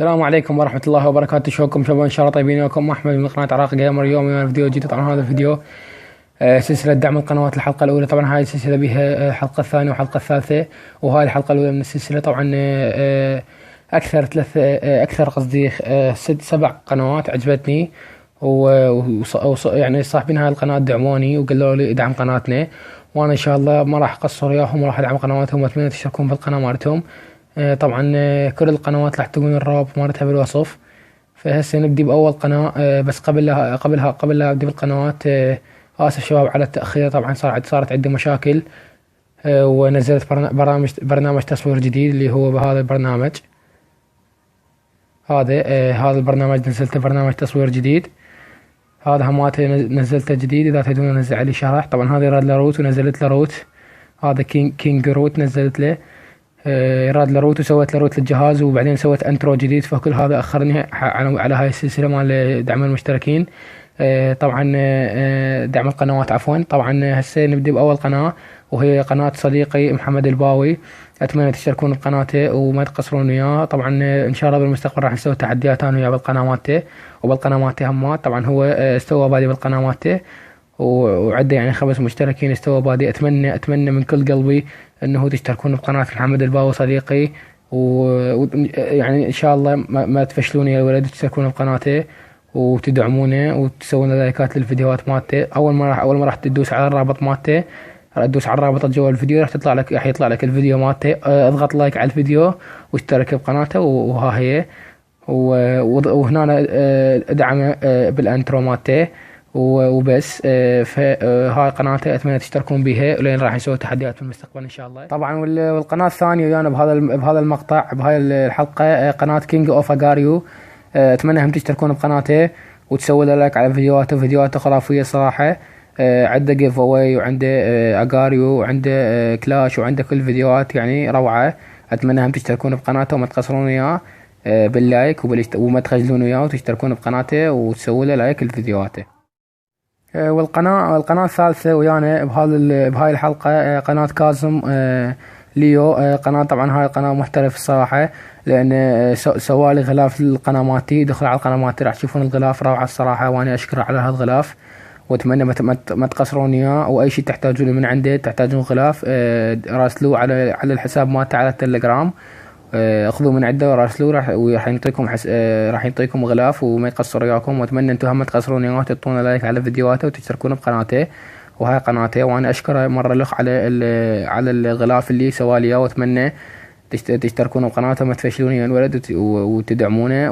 السلام عليكم ورحمة الله وبركاته. شلونكم شباب؟ ان شاء الله طيبين. وياكم احمد من قناة عراق جيمر. اليوم معنا فيديو جديد. طبعا هذا الفيديو سلسلة دعم القنوات. الحلقة الأولى طبعا هاي السلسلة بها الحلقة الثانية والحلقة الثالثة، وهاي الحلقة الأولى من السلسلة. طبعا أكثر قصدي 7 قنوات عجبتني، يعني صاحبين هاي القناة دعموني وقالوا لي ادعم قناتنا، وانا ان شاء الله ما راح اقصر وياهم وراح ادعم قنواتهم، واتمنى تشتركون بالقناة مالتهم. طبعا كل القنوات راح تلقون الرابط مالتها بالوصف. فهسه نبدي باول قناة. بس قبل لا ابدي بالقنوات، اسف شباب على التاخير. طبعا صارت عندي مشاكل، ونزلت برنامج تصوير جديد اللي هو بهذا البرنامج. هذا البرنامج نزلته، برنامج تصوير جديد. هذا هماته نزلته جديد، اذا تريدون انزل عليه شرح. طبعا هذا يراد له روت ونزلت له روت. هذا كينج روت نزلت له يراد له روت، وسويت له روت للجهاز، وبعدين سويت انترو جديد. فكل هذا اخرني على هاي السلسله مال دعم المشتركين. طبعا دعم القنوات عفوا. طبعا هسه نبدي باول قناه، وهي قناه صديقي محمد الباوي. اتمنى تشتركون بقناته وما تقصرون وياه. طبعا ان شاء الله بالمستقبل راح نسوي تحديات انا وياه بالقناه مالته وبالقناه مالته همات. طبعا هو استوى بادي بالقناه مالته، وعنده يعني 5 مشتركين استوى بادي. اتمنى من كل قلبي انه تشتركون بقناه محمد الباوي صديقي، ويعني ان شاء الله ما تفشلون يا الولد، تشتركون بقناته وتدعمونه وتسوون لايكات للفيديوهات مالته. اول ما راح تدوس على الرابط مالته، تدوس على الرابط جوا الفيديو، راح يطلع لك الفيديو مالته. اضغط لايك على الفيديو واشترك بقناته، وها هي. وهنا ادعمه بالانترو مالته وبس. فهاي قناته اتمنى تشتركون بها، ولين راح نسوي تحديات في المستقبل ان شاء الله. طبعا والقناه الثانيه ويانا بهذا المقطع بهاي الحلقه قناه كينج اوف اجاريو. اتمنى هم تشتركون بقناته وتسووا له لايك على فيديوهاته خرافيه صراحه. عنده جيف اواي، وعنده اجاريو، وعنده كلاش، وعنده كل فيديوهات يعني روعه. اتمنى هم تشتركون بقناته وما تقصرون وياه باللايك، وما تخجلون وياه، وتشتركون بقناته وتسووا له لايك لفيديوهاته. والقناة الثالثة ويانا بهاي الحلقة قناة كاظم ليو. قناة طبعا هاي القناة محترف الصراحة، لأن سوالي غلاف للقناة مالتي. دخل على القناة مالتي راح تشوفون الغلاف روعة الصراحة، وأنا أشكره على هذا الغلاف. وأتمنى ما تقصرون إياه، وأي شيء تحتاجونه من عنده، تحتاجون غلاف راسلوه على الحساب مالته على التليجرام. اخذوا من عنده وراسلوه، راح يعطيكم راح يعطيكم غلاف وما يقصر وياكم. واتمنى انتم هم تقصرون وياه، تعطونا لايك على فيديوهاته وتشتركون بقناته. وهاي قناته، وانا اشكره مره الاخ على الغلاف اللي سوالي اياه. واتمنى تشتركون بقناته، ما تفشلون يا الولد، وتدعمونه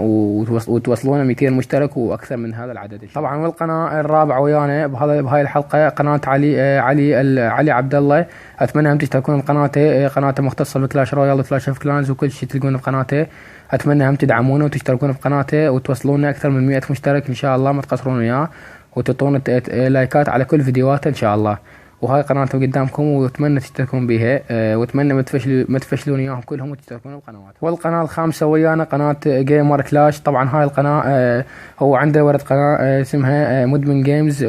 وتوصلونه 200 مشترك واكثر من هذا العدد. طبعا والقناه الرابعه ويانا بهاي الحلقه قناه علي عبد الله. اتمنى هم تشتركون بقناته. قناته مختصه بكلاش رويال وكلاش اوف كلانز وكل شيء تلقونه بقناته. اتمنى هم تدعمونه وتشتركون بقناته وتوصلونا اكثر من 100 مشترك ان شاء الله، ما تقصرون وياه، وتعطونا لايكات على كل فيديوهاته ان شاء الله. وهاي قناته قدامكم، واتمنى تشتركون بيها. واتمنى ما تفشلون اياهم كلهم وتشتركون بقنوات. والقناه الخامسه ويانا قناه جيمر كلاش. طبعا هاي القناه هو عنده ورد قناه اسمها مدمن جيمز،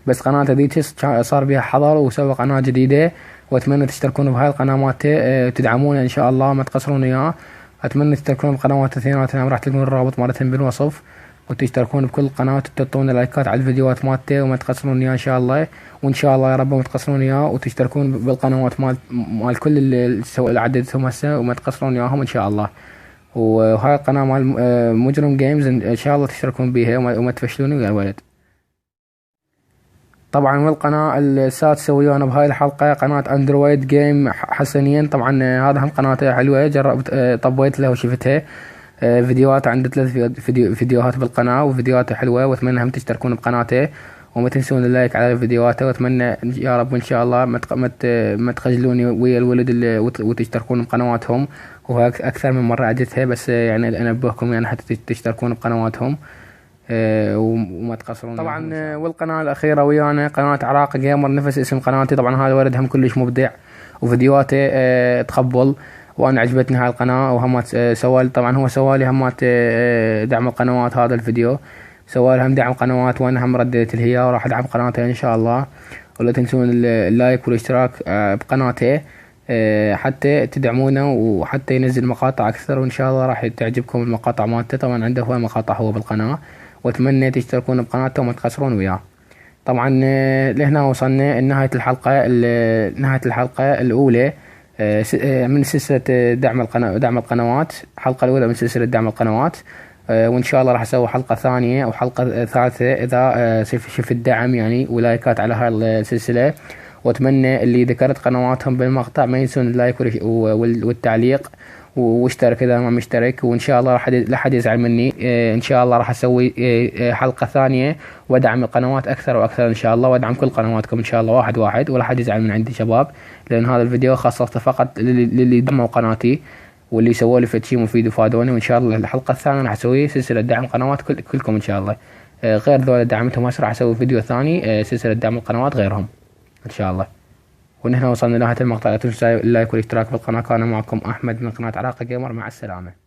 بس قناته ذيك صار بها حظر وسوى قناه جديده. واتمنى تشتركون بهاي القناه مالته، تدعمونا ان شاء الله، ما تقصرون وياه. اتمنى تشتركون بقنوات اثنيناتهم، راح تلقون الرابط مالتهم بالوصف، وتشتركون بكل قناة وتعطونا لايكات على الفيديوهات مالته، وما تقصرون وياه ان شاء الله. وان شاء الله يا رب ما تقصرون وياه، وتشتركون بالقنوات مال كل اللي عددتهم هسه، وما تقصرون وياهم ان شاء الله. وهاي القناة مال مجرم جيمز ان شاء الله تشتركون بيها وما تفشلون ويا الولد. طبعا والقناة السادسة ويانا بهاي الحلقة قناة اندرويد جيم حسنين. طبعا هذا هم قناته حلوة، جربت طبيت لها وشفتها فيديوهات. عنده 3 فيديوهات بالقناة وفيديوهاته حلوة، واتمنى هم تشتركون بقناته وما تنسون اللايك على فيديوهاته. واتمنى يا رب ان شاء الله ما تخجلوني ويا الولد وتشتركون بقنواتهم. وهي اكثر من مرة عدتها، بس يعني انبهكم يعني حتى تشتركون بقنواتهم وما تقصرون. طبعا والقناة الأخيرة ويانا قناة عراق جيمر، نفس اسم قناتي. طبعا هذا الولد هم كلش مبدع، وفيديوهاته تقبل، وانا عجبتني هاي القناة. وهمات سوالي، طبعا هو سوالي همات دعم القنوات. هذا الفيديو سوالي هم دعم قنوات، وانا هم رديت الهيا وراح ادعم قناته ان شاء الله. ولا تنسون اللايك والاشتراك بقناته. حتى تدعمونا وحتى ينزل مقاطع اكثر، وان شاء الله راح تعجبكم المقاطع مالته. طبعا عنده هواي مقاطع هو بالقناة، واتمنى تشتركون بقناته وما تقصرون وياه. طبعا لهنا وصلنا نهاية الحلقة الأولى من سلسلة دعم القنوات، الحلقة الأولى من سلسلة دعم القنوات. وإن شاء الله راح أسوي حلقة ثانية أو حلقة ثالثة إذا شفت الدعم يعني ولايكات على هاي السلسلة. وأتمنى اللي ذكرت قنواتهم بالمقطع ما ينسون اللايك والتعليق واشترك إذا ما مشترك. وإن شاء الله لا حد يزعل مني. إن شاء الله راح أسوي حلقة ثانية وأدعم القنوات أكثر وأكثر إن شاء الله، وأدعم كل قنواتكم إن شاء الله واحد واحد، ولا حد يزعل من عندي شباب، لأن هذا الفيديو خصصته فقط للي دعموا قناتي واللي سووا لي فد شيء مفيد وفادوني. وإن شاء الله الحلقة الثانية راح أسوي سلسلة دعم قنوات كلكم إن شاء الله. غير ذولا دعمتهم هسه راح أسوي فيديو ثاني سلسلة دعم القنوات غيرهم إن شاء الله. ونحن وصلنا لنهاية المقطع، لا تنسوا اللايك والاشتراك بالقناة. كان معكم أحمد من قناة عراقة جيمر، مع السلامة.